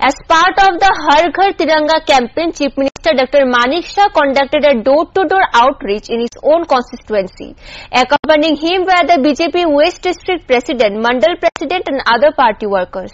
As part of the Har Ghar Tiranga campaign, Chief Minister Dr. Manik Shah conducted a door-to-door outreach in his own constituency. Accompanying him were the BJP West District President, Mandal President and other party workers.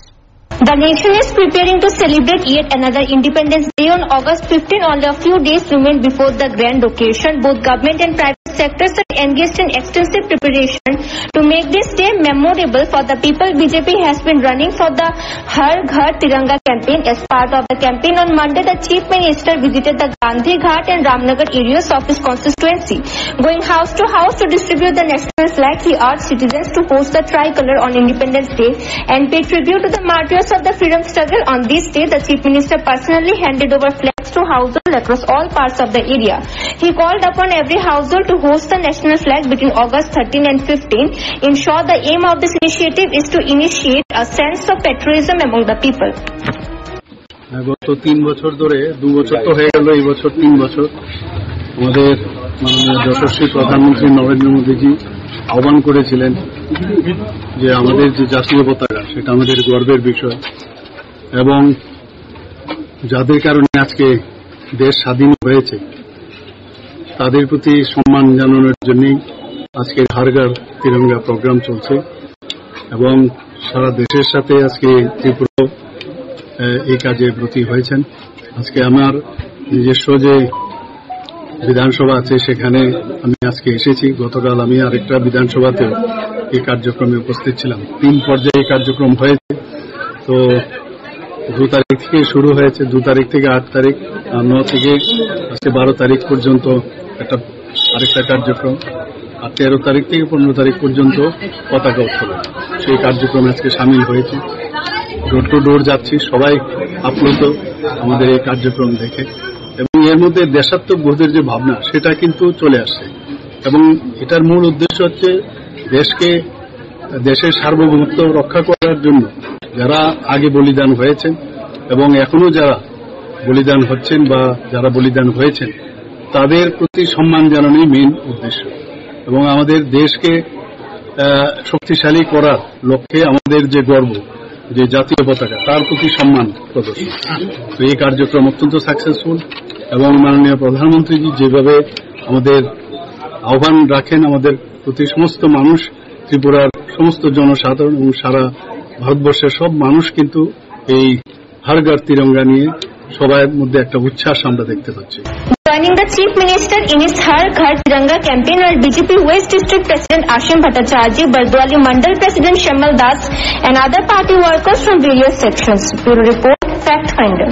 The nation is preparing to celebrate yet another Independence Day on August 15. Only a few days remain before the grand occasion. Both government and private sectors are engaged in extensive preparation to make this day memorable for the people. BJP has been running for the Har Ghar Tiranga campaign. As part of the campaign on Monday, the Chief Minister visited the Gandhi Ghat and Ramnagar areas of his constituency. Going house to house to distribute the national flag, he urged citizens to hoist the tricolor on Independence Day and pay tribute to the martyrs of the freedom struggle. On this day, the Chief Minister personally handed over flags to households across all parts of the area. He called upon every household to hoist the national flag between August 13 and 15. In short, the aim of this initiative is to initiate a sense of patriotism among the people. গত 3 বছর ধরে 2 বছর তো হয়ে গেল, এই বছর 3 বছর আমাদের মাননীয় যশস্বী প্রধানমন্ত্রী নরেন্দ্র মোদীজি আহ্বান করেছিলেন যে আমাদের যে জাতীয় পতাকা সেটা আমাদের গর্বের বিষয় এবং যাদের কারণে আজকে দেশ স্বাধীন হয়েছে তাদের প্রতি সম্মান জানানোর জন্যই আজকে হার ঘর তিরঙ্গা প্রোগ্রাম চলছে এবং সারা দেশের সাথে আজকে ত্রিপুরা এই কাজে ব্রতী হয়েছেন। আজকে আমার নিজস্ব যে বিধানসভা আছে সেখানে আমি আজকে এসেছি। গতকাল আমি আরেকটা বিধানসভাতেও এই কার্যক্রমে উপস্থিত ছিলাম। 3 পর্যায়ে কার্যক্রম হয়েছে। তো 2 তারিখ থেকে শুরু হয়েছে, 2 তারিখ থেকে 8 তারিখ, 9 থেকে আজকে 12 তারিখ পর্যন্ত আরেকটা কার্যক্রম, আর 13 তারিখ থেকে 15 তারিখ পর্যন্ত পতাকা উত্তোলন। সেই কার্যক্রমে আজকে সামিল হয়েছে। ডোর টু ডোর যাচ্ছি, সবাই আপ্লুত আমাদের এই কার্যক্রম দেখে এবং এর মধ্যে দেশাত্মবোধের যে ভাবনা সেটা কিন্তু চলে আসছে এবং এটার মূল উদ্দেশ্য হচ্ছে দেশের সার্বভৌমত্ব রক্ষা করার জন্য যারা আগে বলিদান হয়েছেন এবং এখনো যারা বলিদান হচ্ছেন বা যারা বলিদান হয়েছেন তাদের প্রতি সম্মান জানানোই মেইন উদ্দেশ্য এবং আমাদের দেশকে শক্তিশালী করার লক্ষ্যে আমাদের যে গর্ব, যে জাতীয় পতাকা, তার প্রতি সম্মান প্রদর্শন। তো এই কার্যক্রম অত্যন্ত সাকসেসফুল এবং মাননীয় প্রধানমন্ত্রীজি যেভাবে আমাদের আহ্বান রাখেন আমাদের প্রতি সমস্ত মানুষ, ত্রিপুরার সমস্ত জনসাধারণ এবং সারা ভারতবর্ষের সব মানুষ কিন্তু এই হর ঘর তিরঙ্গা নিয়ে সবার মধ্যে একটা উচ্ছ্বাস আমরা দেখতে পাচ্ছি। Joining the Chief Minister in his Har Ghar Tiranga campaign are BJP West District President Ashim Bhattacharya, Bardwali Mandal President Shamal Das and other party workers from various sections. Bureau Report, Fact Finder.